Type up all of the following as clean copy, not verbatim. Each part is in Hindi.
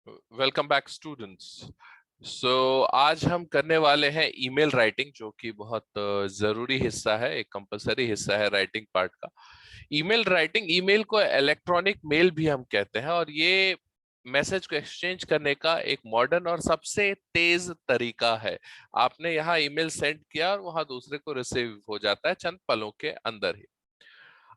Welcome back students. सो आज हम करने वाले हैं ईमेल राइटिंग, जो कि बहुत जरूरी हिस्सा है, एक कंपलसरी हिस्सा है राइटिंग पार्ट का। ईमेल राइटिंग, ईमेल को इलेक्ट्रॉनिक मेल भी हम कहते हैं, और ये मैसेज को एक्सचेंज करने का एक मॉडर्न और सबसे तेज तरीका है। आपने यहाँ ईमेल सेंड किया और वहां दूसरे को रिसीव हो जाता है चंद पलों के अंदर ही।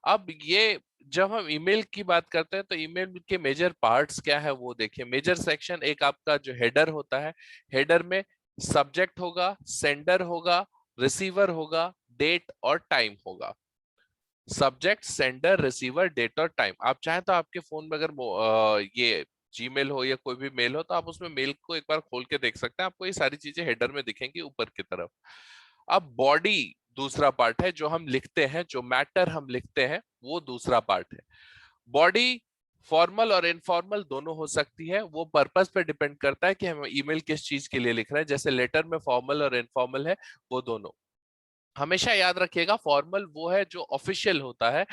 अब ये जब हम ईमेल की बात करते हैं तो ईमेल के मेजर पार्ट्स क्या है वो देखिए। मेजर सेक्शन एक आपका जो हेडर होता है, हेडर में सब्जेक्ट होगा, सेंडर होगा, रिसीवर होगा, डेट और टाइम होगा। सब्जेक्ट, सेंडर, रिसीवर, डेट और टाइम। आप चाहें तो आपके फोन में अगर ये जीमेल हो या कोई भी मेल हो तो आप उसमें मेल को एक बार खोल के देख सकते हैं, आपको ये सारी चीजें हेडर में दिखेंगी ऊपर की तरफ। अब बॉडी दूसरा पार्ट है, जो हम लिखते हैं, जो मैटर हम लिखते हैं वो दूसरा पार्ट है। बॉडी फॉर्मल और इनफॉर्मल दोनों हो सकती है, वो पर्पस पे डिपेंड करता है कि हम ईमेल किस चीज के लिए लिख रहे हैं। जैसे लेटर में फॉर्मल और इनफॉर्मल है, वो दोनों। हमेशा याद रखिएगा, फॉर्मल वो है जो ऑफिशियल होता है,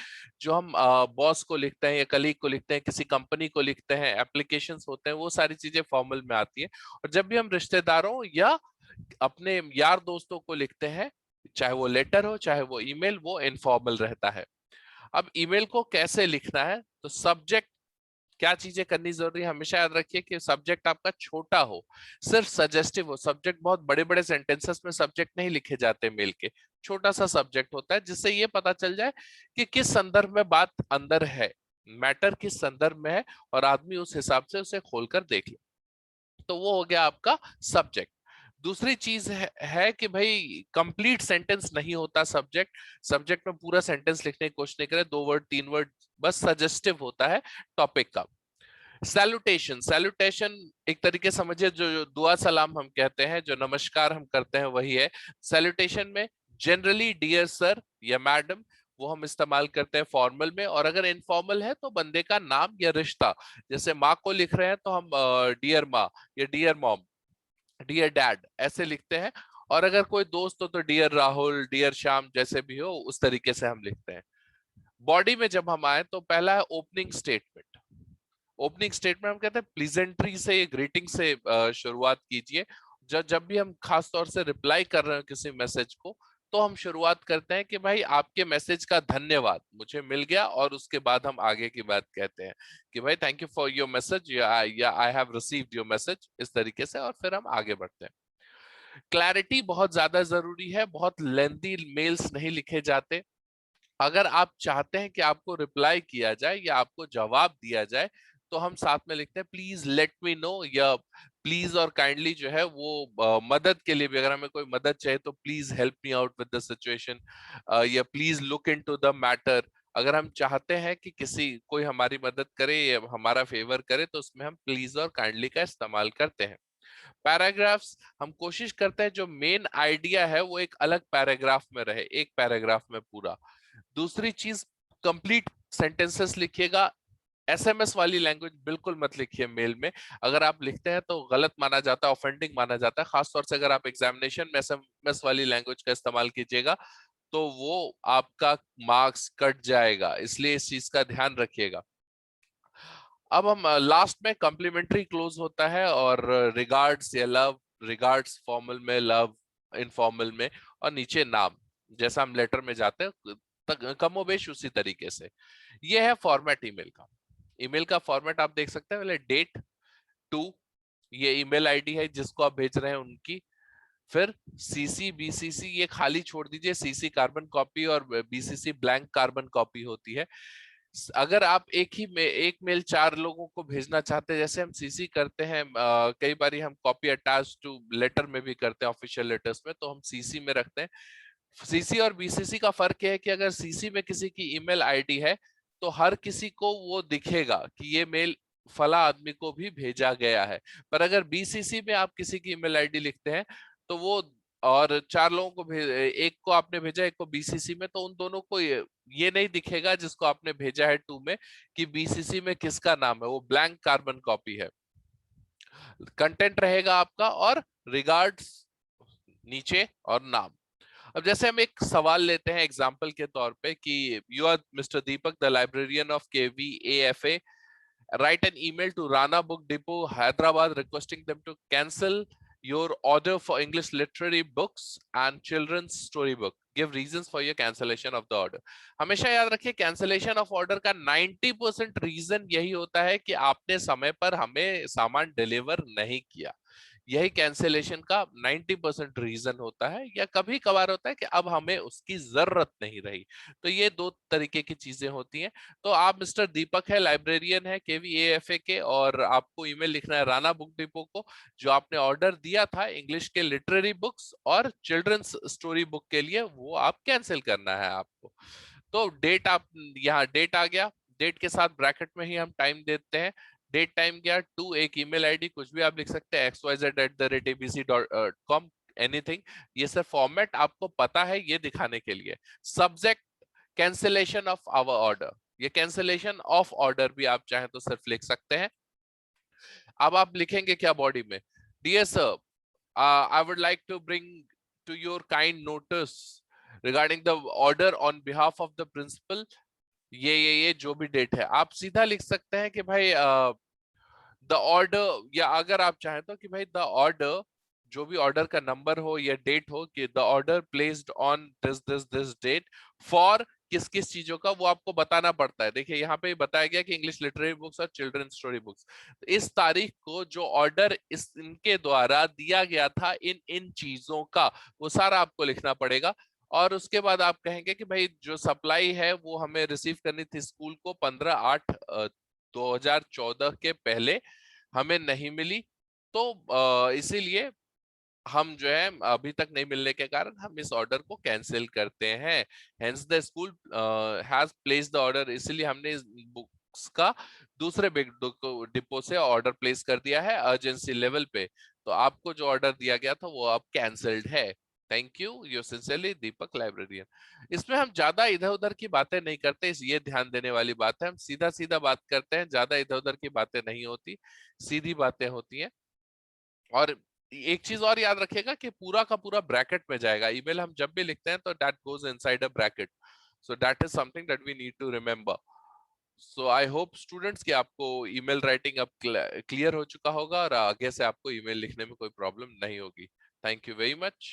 जो हम बॉस को लिखते हैं या कलीग को लिखते हैं, किसी कंपनी को लिखते हैं, एप्लीकेशंस होते हैं, वो सारी चीजें फॉर्मल में आती है। और जब भी हम रिश्तेदारों या अपने यार दोस्तों को लिखते हैं, चाहे वो लेटर हो चाहे वो ईमेल, वो इनफॉर्मल रहता है। अब ईमेल को कैसे लिखना है, तो सब्जेक्ट, क्या चीजें करनी जरूरी है, हमेशा याद रखिए कि सब्जेक्ट आपका छोटा हो, सिर्फ सजेस्टिव हो। सब्जेक्ट, बहुत बड़े बड़े सेंटेंसेस में सब्जेक्ट नहीं लिखे जाते मेल के, छोटा सा सब्जेक्ट होता है, जिससे ये पता चल जाए कि किस संदर्भ में बात अंदर है, मैटर किस संदर्भ में है, और आदमी उस हिसाब से उसे खोलकर देख ले। तो वो हो गया आपका सब्जेक्ट। दूसरी चीज है कि भाई कंप्लीट सेंटेंस नहीं होता सब्जेक्ट। सब्जेक्ट में पूरा सेंटेंस लिखने की कोशिश नहीं करें, 2 वर्ड 3 वर्ड बस सजेस्टिव होता है टॉपिक का। सैल्यूटेशन, सैल्यूटेशन एक तरीके समझिए जो दुआ सलाम हम कहते हैं, जो नमस्कार हम करते हैं, वही है। सैल्यूटेशन में जनरली डियर सर या मैडम, वो हम इस्तेमाल करते हैं फॉर्मल में। और अगर इनफॉर्मल है तो बंदे का नाम या रिश्ता, जैसे माँ को लिख रहे हैं तो हम डियर माँ या डियर मॉम, डियर डैड ऐसे लिखते हैं। और अगर कोई दोस्त हो तो डियर राहुल, डियर श्याम, जैसे भी हो उस तरीके से हम लिखते हैं। बॉडी में जब हम आए तो पहला है ओपनिंग स्टेटमेंट। ओपनिंग स्टेटमेंट हम कहते हैं प्लीजेंट्री से, ग्रीटिंग से शुरुआत कीजिए। जब जब भी हम खास तौर से रिप्लाई कर रहे हो किसी मैसेज को, तो हम शुरुआत करते हैं कि भाई आपके मैसेज का धन्यवाद, मुझे मिल गया, और उसके बाद हम आगे की बात कहते हैं कि भाई thank you for your message, या I have received your message, इस तरीके से, और फिर हम आगे बढ़ते हैं। क्लैरिटी बहुत ज्यादा जरूरी है, बहुत लेंथी मेल्स नहीं लिखे जाते। अगर आप चाहते हैं कि आपको रिप्लाई किया जाए या आपको जवाब दिया जाए, तो हम साथ में लिखते हैं प्लीज लेट मी नो, या प्लीज और काइंडली जो है वो मदद के लिए भी, अगर हमें कोई मदद चाहिए तो please help me out with the situation, या please look into the matter. अगर हम चाहते हैं कि किसी कोई हमारी मदद करे या हमारा फेवर करे, तो उसमें हम प्लीज और काइंडली का इस्तेमाल करते हैं। पैराग्राफ्स, हम कोशिश करते हैं जो मेन आइडिया है वो एक अलग पैराग्राफ में रहे, एक पैराग्राफ में पूरा। दूसरी चीज, कंप्लीट सेंटेंसेस लिखिएगा। एसएमएस वाली लैंग्वेज बिल्कुल मत लिखिए मेल में। अगर आप लिखते हैं तो गलत माना जाता है, ऑफेंडिंग माना जाता है। खासतौर से अगर आप एग्जामिनेशन में एसएमएस वाली लैंग्वेज का इस्तेमाल कीजिएगा तो वो आपका मार्क्स कट जाएगा, इसलिए इस चीज का ध्यान रखिएगा। अब हम लास्ट में कॉम्प्लीमेंट्री क्लोज होता है, और रिगार्ड्स या लव, रिगार्ड्स फॉर्मल में, लव इनफॉर्मल में, और नीचे नाम, जैसा हम लेटर में जाते हैं कमोबेश उसी तरीके से। ये है फॉर्मेट ईमेल का। ईमेल का फॉर्मेट आप देख सकते हैं, पहले डेट टू, ये ईमेल आईडी है जिसको आप भेज रहे हैं उनकी। फिर सीसी बीसीसी, ये खाली छोड़ दीजिए, सीसी कार्बन कॉपी और बीसीसी ब्लैंक कार्बन कॉपी होती है। अगर आप एक मेल 4 लोगों को भेजना चाहते हैं, जैसे हम सीसी करते हैं, कई बार हम कॉपी अटैच टू लेटर में भी करते हैं, ऑफिशियल लेटर्स में, तो हम सीसी में रखते हैं। सीसी और बीसीसी का फर्क यह है कि अगर सीसी में किसी की ईमेल आईडी है तो हर किसी को वो दिखेगा कि ये मेल फला आदमी को भी भेजा गया है। पर अगर बीसीसी में आप किसी की ईमेल आईडी लिखते हैं तो वो, और 4 लोगों को एक को आपने भेजा, एक को बीसीसी में, तो उन दोनों को ये नहीं दिखेगा जिसको आपने भेजा है टू में कि बीसीसी में किसका नाम है, वो ब्लैंक कार्बन कॉपी है। कंटेंट रहेगा आपका, और रिगार्ड्स नीचे, और नाम। अब जैसे हम एक सवाल लेते हैं एग्जाम्पल के तौर पे कि you are mister Deepak the librarian of KV AFA, write an email to Rana Book Depot, Hyderabad, requesting them to cancel your order for English literary books and children's storybook. Give reasons for your cancellation of the order. हमेशा याद रखिए कैंसिलेशन ऑफ ऑर्डर का 90% रीजन यही होता है कि आपने समय पर हमें सामान डिलीवर नहीं किया। यही कैंसिलेशन का 90% रीजन होता है, या कभी कभार होता है कि अब हमें उसकी जरूरत नहीं रही। तो ये दो तरीके की चीजें होती हैं। तो आप मिस्टर दीपक है, लाइब्रेरियन है KVAFA के, और आपको ईमेल लिखना है राणा बुक डिपो को। जो आपने ऑर्डर दिया था इंग्लिश के लिटरेरी बुक्स और चिल्ड्रंस स्टोरी बुक के लिए, वो आप कैंसिल करना है आपको। तो डेट, आप यहाँ डेट आ गया, डेट के साथ ब्रैकेट में ही हम टाइम देते हैं। डेट टाइम गया, टू एक ईमेल आईडी, कुछ भी आप लिख सकते हैं, xyz@abc.com, एनीथिंग। ये सब फॉर्मेट आपको पता है ये दिखाने के लिए। Subject cancellation of our order, ये कैंसिलेशन ऑफ ऑर्डर भी आप चाहें तो सिर्फ लिख सकते हैं। अब आप लिखेंगे क्या बॉडी में, dear sir, I would like to bring to your kind notice regarding the order on behalf of the principal, ये जो भी डेट है। आप सीधा लिख सकते हैं कि भाई द ऑर्डर, या अगर आप चाहें तो कि भाई द ऑर्डर, जो भी ऑर्डर का नंबर हो या डेट हो, कि the order placed on this this this date for किस किस चीजों का, वो आपको बताना पड़ता है। देखिए यहाँ पे बताया गया कि इंग्लिश लिटरेरी बुक्स और चिल्ड्रन स्टोरी बुक्स, इस तारीख को जो ऑर्डर इस इनके द्वारा दिया गया था इन इन चीजों का, वो सारा आपको लिखना पड़ेगा। और उसके बाद आप कहेंगे कि भाई जो सप्लाई है वो हमें रिसीव करनी थी स्कूल को 15/8/2014 के पहले, हमें नहीं मिली। तो इसीलिए हम जो है अभी तक नहीं मिलने के कारण हम इस ऑर्डर को कैंसिल करते हैं। Hence the school has placed the order, इसलिए हमने इस बुक्स का दूसरे बिग डिपो से ऑर्डर प्लेस कर दिया है अर्जेंसी लेवल पे। तो आपको जो ऑर्डर दिया गया था वो अब कैंसिल्ड है। Thank you, your sincerely Deepak, librarian. इसमें हम ज्यादा इधर उधर की बातें नहीं करते, ये ध्यान देने वाली बात है। हम सीधा सीधा बात करते हैं, ज्यादा इधर उधर की बातें नहीं होती, सीधी बातें होती हैं। और एक चीज और याद रखिएगा कि पूरा का पूरा ब्रैकेट में जाएगा। ईमेल हम जब भी लिखते हैं तो that goes inside a bracket, so that is something that we need to remember. So I hope students कि आपको ईमेल राइटिंग अब क्लियर हो चुका होगा, और आगे से आपको ईमेल लिखने में कोई प्रॉब्लम नहीं होगी। Thank you very much.